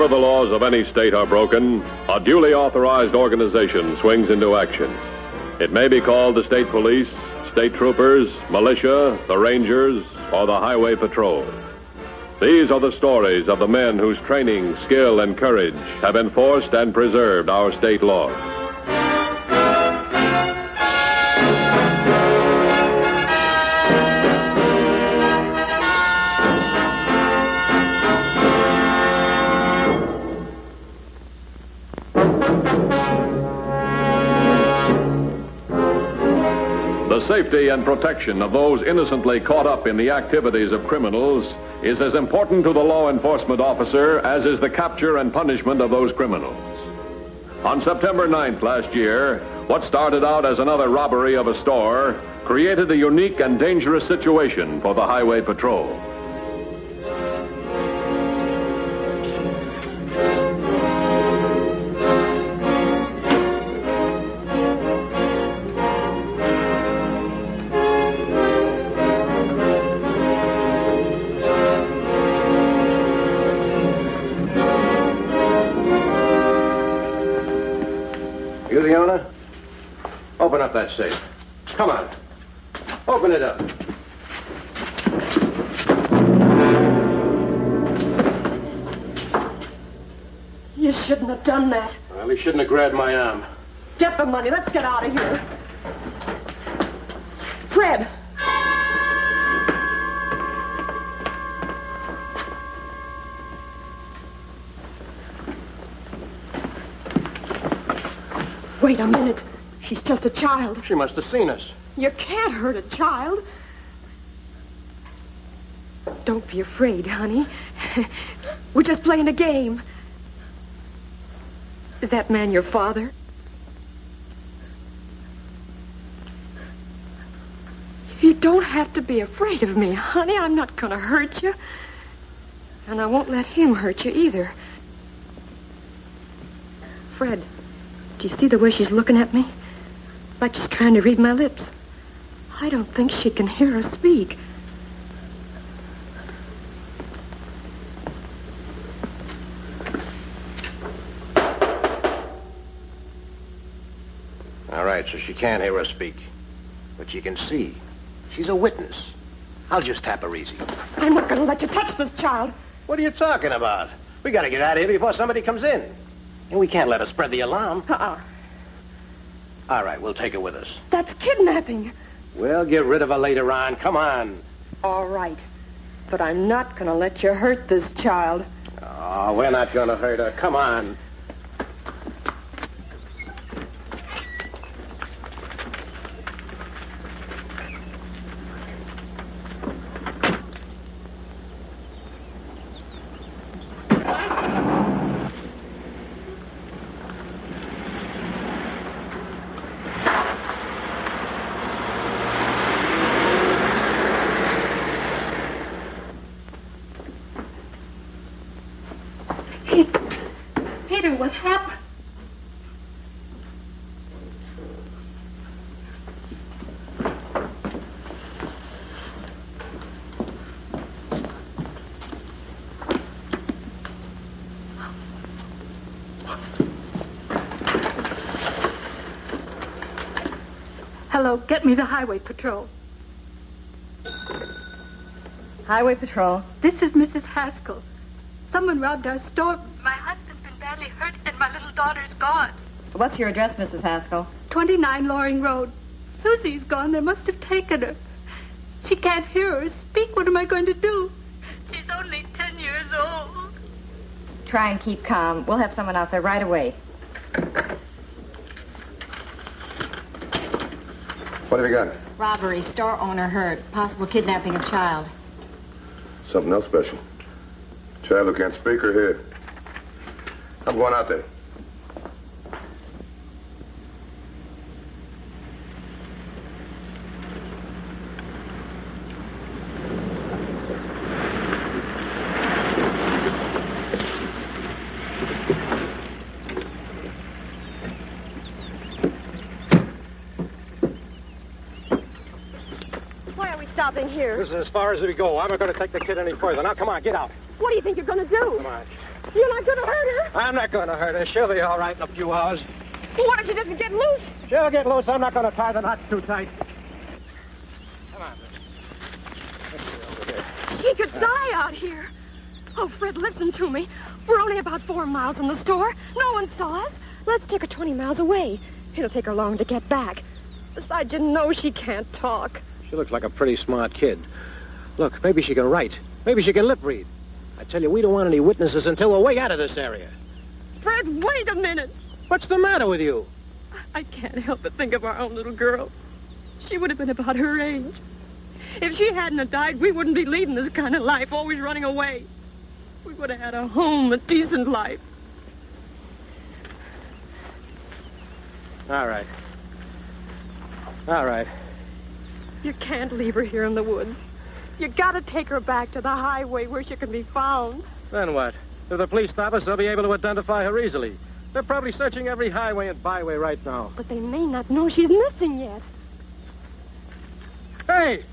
Whenever the laws of any state are broken, a duly authorized organization swings into action. It may be called the state police, state troopers, militia, the rangers, or the highway patrol. These are the stories of the men whose training, skill, and courage have enforced and preserved our state laws. The safety and protection of those innocently caught up in the activities of criminals is as important to the law enforcement officer as is the capture and punishment of those criminals. On September 9th last year, what started out as another robbery of a store created a unique and dangerous situation for the highway patrol. You the owner? Open up that safe. Come on. Open it up. You shouldn't have done that. Well, he shouldn't have grabbed my arm. Get the money. Let's get out of here. Fred. Wait a minute. She's just a child. She must have seen us. You can't hurt a child. Don't be afraid, honey. We're just playing a game. Is that man your father? You don't have to be afraid of me, honey. I'm not going to hurt you. And I won't let him hurt you either. Fred, do you see the way she's looking at me? Like she's trying to read my lips. I don't think she can hear us speak. All right, so she can't hear us speak. But she can see. She's a witness. I'll just tap her easy. I'm not going to let you touch this child. What are you talking about? We got to get out of here before somebody comes in. And we can't let her spread the alarm. All right, we'll take her with us. That's kidnapping. We'll get rid of her later on. Come on. All right. But I'm not going to let you hurt this child. Oh, we're not going to hurt her. Come on. Peter, what happened? Hello, get me the highway patrol. Highway patrol. This is Mrs. Haskell. Someone robbed our store. My husband's been badly hurt and my little daughter's gone. What's your address, Mrs. Haskell? 29 Loring Road. Susie's gone. They must have taken her. She can't hear or speak. What am I going to do? She's only 10 years old. Try and keep calm. We'll have someone out there right away. What have you got? Robbery, store owner hurt. Possible kidnapping of child. Something else special. Child who can't speak or hear. I'm going out there. Why are we stopping here? This is as far as we go. I'm not going to take the kid any further. Now, come on, get out. What do you think you're going to do? Come on. You're not going to hurt her? I'm not going to hurt her. She'll be all right in a few hours. What if she doesn't get loose? She'll get loose. I'm not going to tie the knots too tight. Come on, miss. She could die out here. Oh, Fred, listen to me. We're only about 4 miles from the store. No one saw us. Let's take her 20 miles away. It'll take her long to get back. Besides, you know she can't talk. She looks like a pretty smart kid. Look, maybe she can write. Maybe she can lip read. I tell you, we don't want any witnesses until we're way out of this area. Fred, wait a minute. What's the matter with you? I can't help but think of our own little girl. She would have been about her age. If she hadn't have died, we wouldn't be leading this kind of life, always running away. We would have had a home, a decent life. All right. All right. You can't leave her here in the woods. You gotta take her back to the highway where she can be found. Then what? If the police stop us, they'll be able to identify her easily. They're probably searching every highway and byway right now. But they may not know she's missing yet. Hey!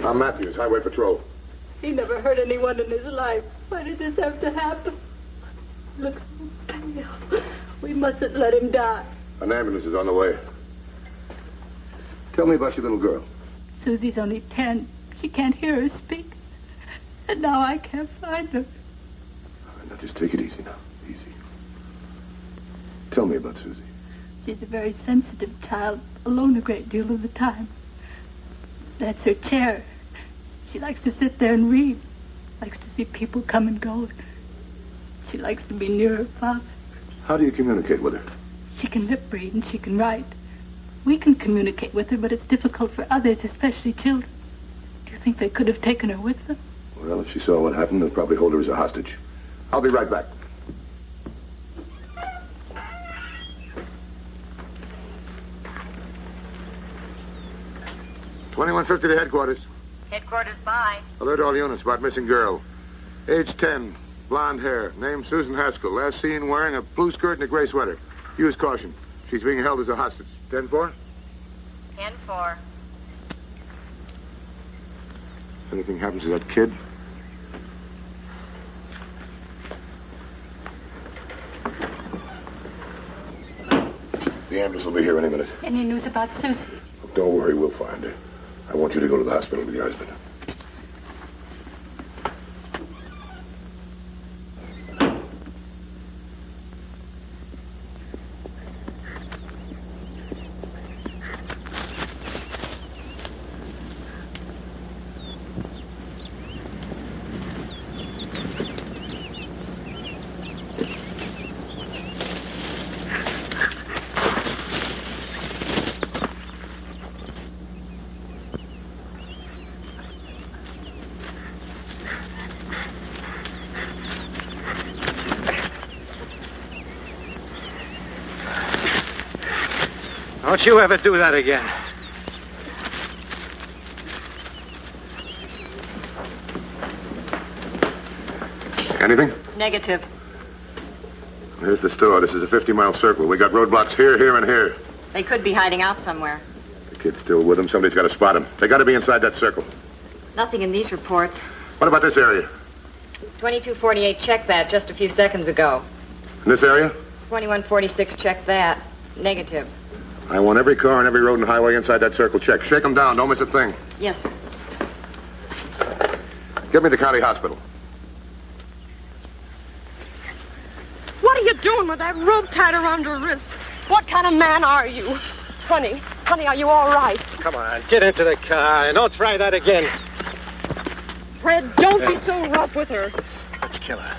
I'm Matthews, Highway Patrol. He never hurt anyone in his life. Why did this have to happen? He looks so pale. We mustn't let him die. An ambulance is on the way. Tell me about your little girl. Susie's only 10. She can't hear her speak. And now I can't find her. Now, just take it easy now. Easy. Tell me about Susie. She's a very sensitive child, alone a great deal of the time. That's her chair. She likes to sit there and read. Likes to see people come and go. She likes to be near her father. How do you communicate with her? She can lip read and she can write. We can communicate with her, but it's difficult for others, especially children. Do you think they could have taken her with them? Well, if she saw what happened, they'll probably hold her as a hostage. I'll be right back. $21.50 to headquarters. Headquarters by. Alert all units about missing girl. Age 10, blonde hair, name Susan Haskell. Last seen wearing a blue skirt and a gray sweater. Use caution. She's being held as a hostage. 10-4? 10-4. If anything happens to that kid, the ambulance will be here any minute. Any news about Susie? Don't worry, we'll find her. I want you to go to the hospital with your husband. Don't you ever do that again. Anything? Negative. Here's the store. This is a 50-mile circle. We got roadblocks here, here, and here. They could be hiding out somewhere. The kid's still with them. Somebody's got to spot him. They got to be inside that circle. Nothing in these reports. What about this area? 2248 checked that just a few seconds ago. In this area? 2146 checked that. Negative. I want every car and every road and highway inside that circle checked. Shake them down. Don't miss a thing. Yes, sir. Get me the county hospital. What are you doing with that rope tied around your wrist? What kind of man are you? Honey, are you all right? Come on, get into the car and don't try that again. Fred, don't be so rough with her. Let's kill her.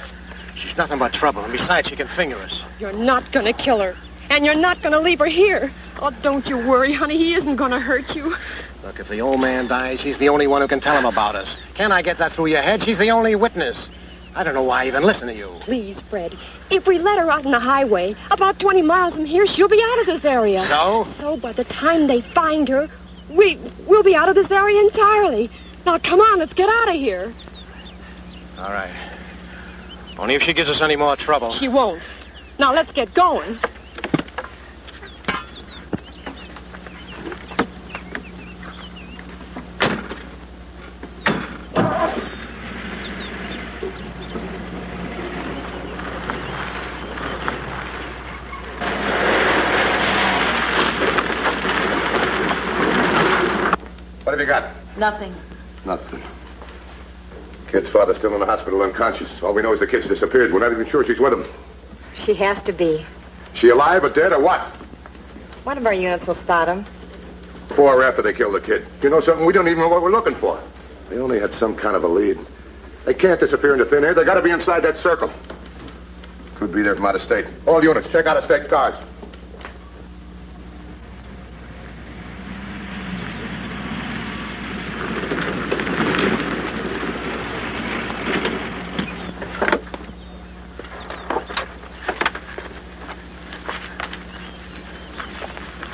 She's nothing but trouble, and besides, she can finger us. You're not going to kill her. And you're not going to leave her here. Oh, don't you worry, honey. He isn't going to hurt you. Look, if the old man dies, she's the only one who can tell him about us. Can't I get that through your head? She's the only witness. I don't know why I even listen to you. Please, Fred. If we let her out on the highway, about 20 miles from here, she'll be out of this area. So? So by the time they find her, we'll be out of this area entirely. Now, come on, let's get out of here. All right. Only if she gives us any more trouble. She won't. Now, let's get going. What have you got? Nothing. Nothing. Kid's father's still in the hospital unconscious. All we know is the kid's disappeared. We're not even sure she's with him. She has to be. She alive or dead or what? One of our units will spot him. Before or after they killed the kid? You know something? We don't even know what we're looking for. They only had some kind of a lead. They can't disappear into thin air. They got to be inside that circle. Could be there from out of state. All units, check out of state cars.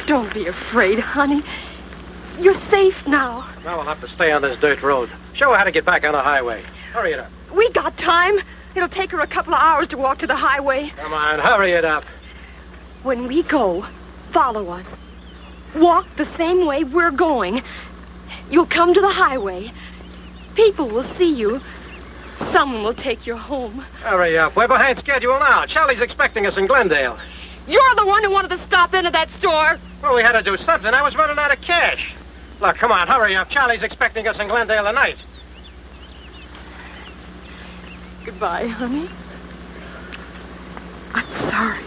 Don't be afraid, honey. You're safe now. Now we'll have to stay on this dirt road. Show her how to get back on the highway. Hurry it up. We got time. It'll take her a couple of hours to walk to the highway. Come on, hurry it up. When we go, follow us. Walk the same way we're going. You'll come to the highway. People will see you. Someone will take you home. Hurry up. We're behind schedule now. Charlie's expecting us in Glendale. You're the one who wanted to stop into that store. Well, we had to do something. I was running out of cash. Look, come on, hurry up. Charlie's expecting us in Glendale tonight. Goodbye, honey. I'm sorry.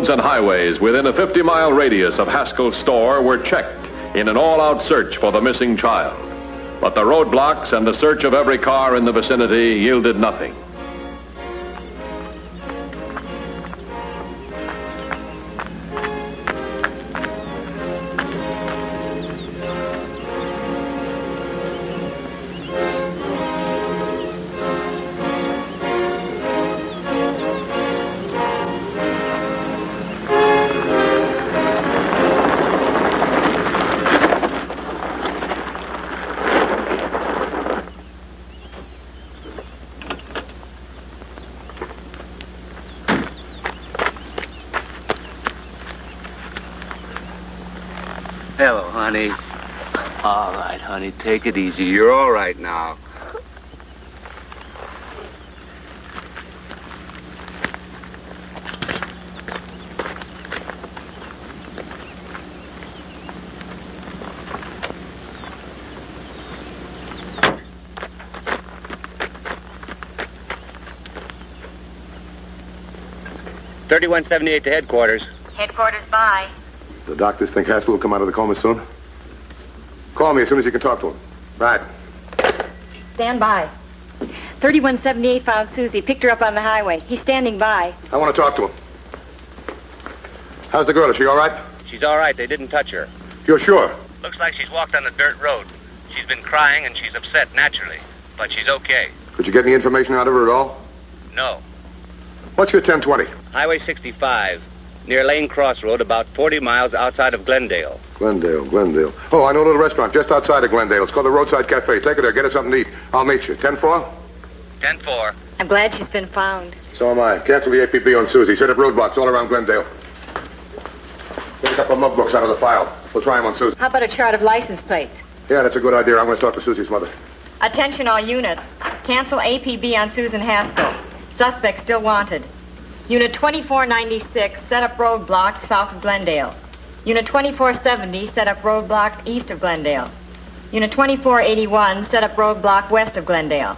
And highways within a 50-mile radius of Haskell's store were checked in an all-out search for the missing child. But the roadblocks and the search of every car in the vicinity yielded nothing. Hello, honey. All right, honey, take it easy. You're all right now. $31.78 to headquarters. Headquarters by. The doctors think Haskell will come out of the coma soon? Call me as soon as you can talk to him. Right. Stand by. 3178 found Susie. Picked her up on the highway. He's standing by. I want to talk to him. How's the girl? Is she all right? She's all right. They didn't touch her. You're sure? Looks like she's walked on the dirt road. She's been crying and she's upset, naturally. But she's okay. Could you get any information out of her at all? No. What's your 1020? Highway 65, near Lane Crossroad, about 40 miles outside of Glendale. Glendale. Oh, I know a little restaurant just outside of Glendale. It's called the Roadside Cafe. Take her there. Get her something to eat. I'll meet you. 10-4? 10-4. I'm glad she's been found. So am I. Cancel the APB on Susie. Set up roadblocks all around Glendale. Get a couple of mug books out of the file. We'll try them on Susie. How about a chart of license plates? Yeah, that's a good idea. I'm going to talk to Susie's mother. Attention all units. Cancel APB on Susan Haskell. Suspect still wanted. Unit 2496, set up roadblock south of Glendale. Unit 2470, set up roadblock east of Glendale. Unit 2481, set up roadblock west of Glendale.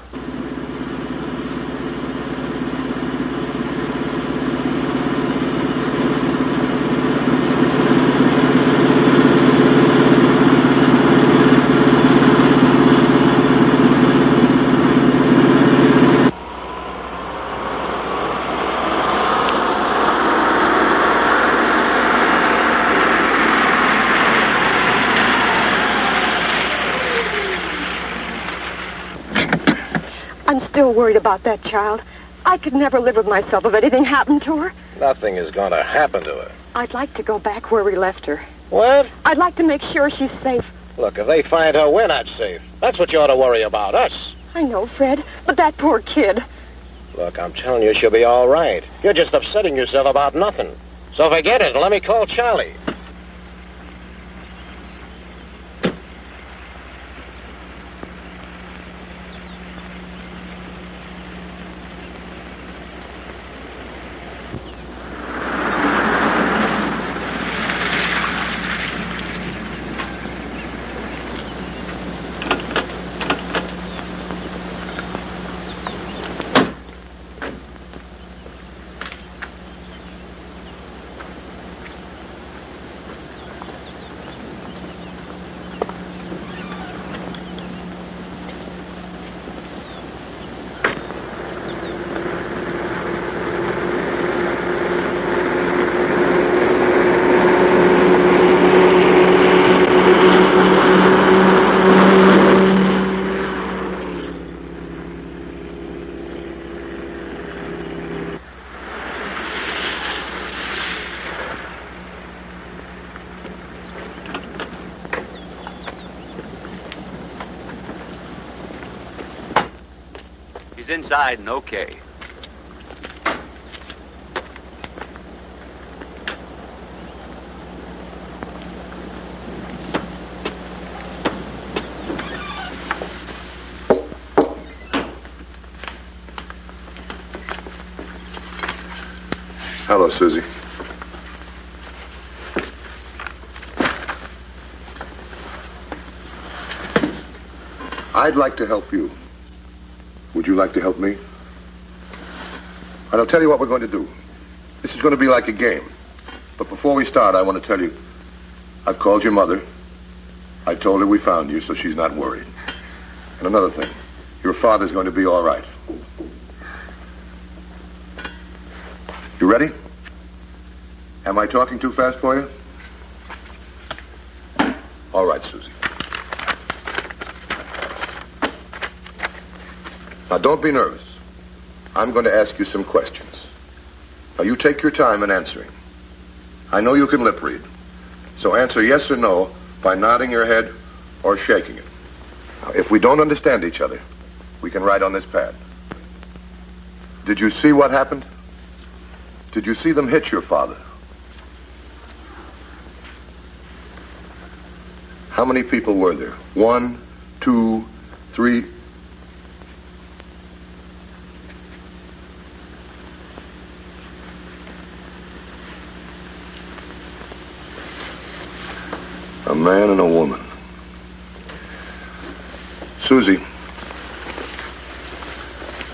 I'm still worried about that child. I could never live with myself if anything happened to her. Nothing is going to happen to her. I'd like to go back where we left her. What? I'd like to make sure she's safe. Look, if they find her, we're not safe. That's what you ought to worry about, us. I know, Fred, but that poor kid. Look, I'm telling you, she'll be all right. You're just upsetting yourself about nothing. So forget it and let me call Charlie. He's inside and okay. Hello, Susie. I'd like to help you. Would you like to help me? And I'll tell you what we're going to do. This is going to be like a game. But before we start, I want to tell you, I've called your mother. I told her we found you, so she's not worried. And another thing, your father's going to be all right. You ready? Am I talking too fast for you? All right, Susie. Now, don't be nervous. I'm going to ask you some questions. Now, you take your time in answering. I know you can lip read, so answer yes or no by nodding your head or shaking it. Now, if we don't understand each other, we can write on this pad. Did you see what happened? Did you see them hit your father? How many people were there? 1, 2, 3... A man and a woman. Susie,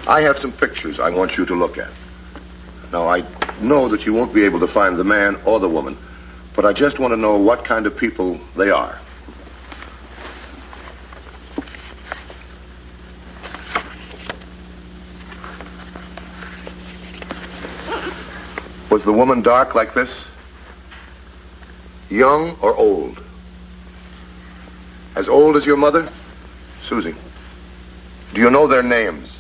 I have some pictures I want you to look at. Now, I know that you won't be able to find the man or the woman, but I just want to know what kind of people they are. Was the woman dark like this? Young or old? As old as your mother? Susie, do you know their names?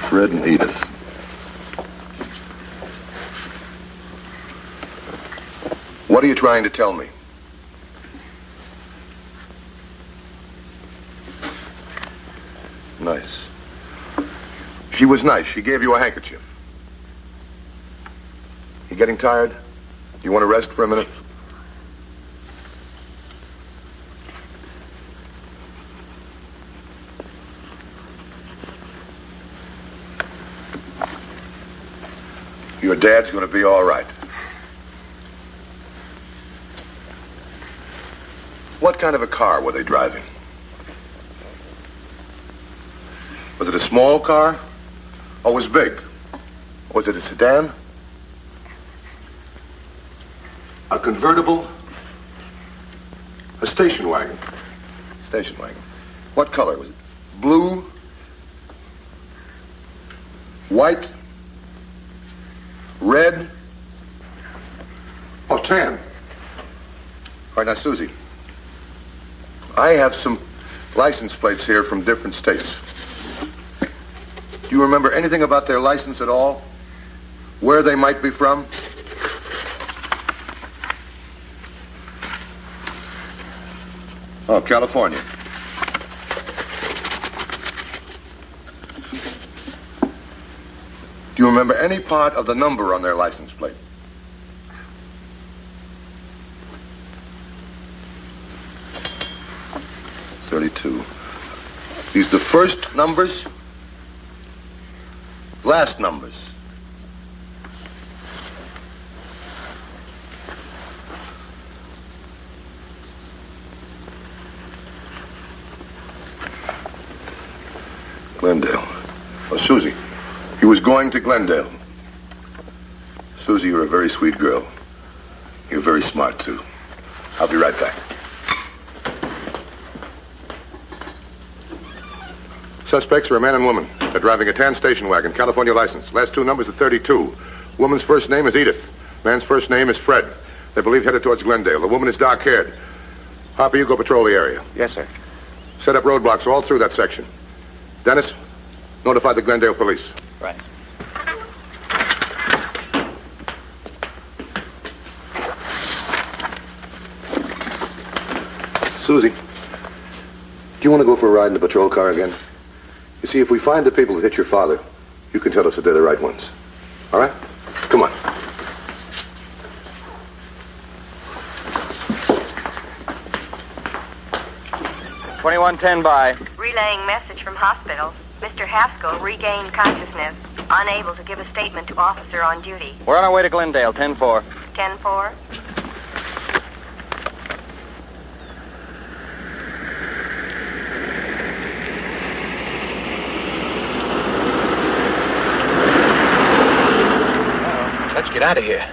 Fred and Edith. What are you trying to tell me? Nice. She was nice. She gave you a handkerchief. You getting tired? You want to rest for a minute? Your dad's going to be all right. What kind of a car were they driving? Was it a small car? Or was it big? Was it a sedan? A convertible? A station wagon? Station wagon. What color was it? Blue? White? red. Oh, tan. All right, now, Susie. I have some license plates here from different states. Do you remember anything about their license at all? Where they might be from? Oh, California. Do you remember any part of the number on their license plate? .32. These the first numbers? Last numbers? Glendale. Oh, Susie. He was going to Glendale. Susie, you're a very sweet girl. You're very smart, too. I'll be right back. Suspects are a man and woman. They're driving a tan station wagon, California license. Last two numbers are 32. Woman's first name is Edith. Man's first name is Fred. They believe headed towards Glendale. The woman is dark-haired. Harper, you go patrol the area. Yes, sir. Set up roadblocks all through that section. Dennis, notify the Glendale police. Right. Susie, do you want to go for a ride in the patrol car again? You see, if we find the people who hit your father, you can tell us that they're the right ones. All right? Come on. $21.10 by. Relaying message from hospital. Mr. Haskell regained consciousness, unable to give a statement to officer on duty. We're on our way to Glendale, 10-4. 10-4. Let's get out of here.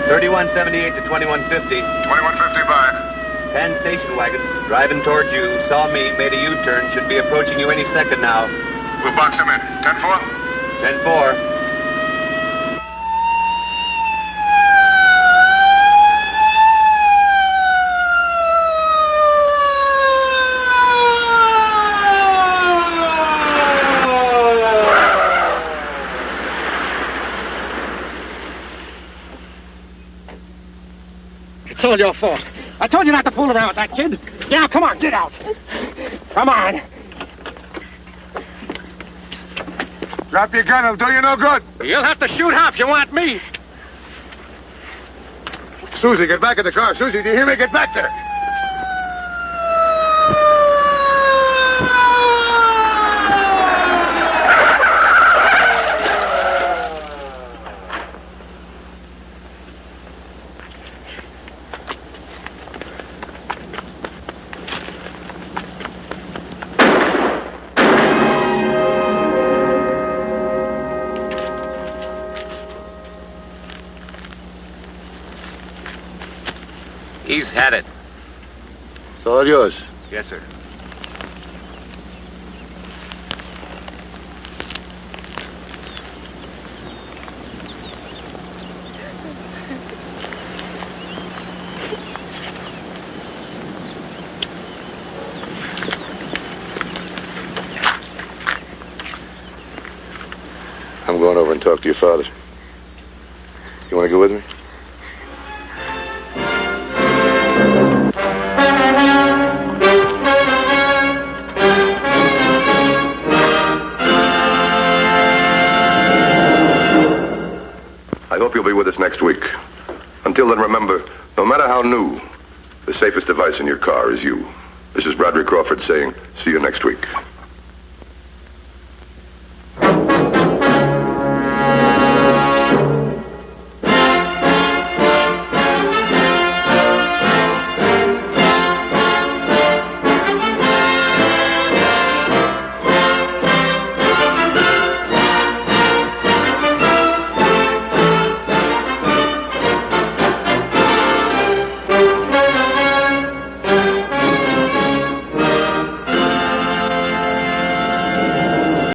$31.78 to $21.50. $21.50 by. Pan station wagon, driving toward you, saw me, made a U-turn, should be approaching you any second now. We'll box them in. 10-4? 10-4. It's all your fault. I told you not to fool around with that kid. Now, come on, get out. Come on. Drop your gun. It'll do you no good. You'll have to shoot half if you want me. Susie, get back in the car. Susie, do you hear me? Get back there. He's had it. It's all yours. Yes, sir. I'm going over and talk to your father. You want to go with me? I hope you'll be with us next week. Until then, remember, no matter how new, the safest device in your car is you. This is Broderick Crawford saying, see you next week.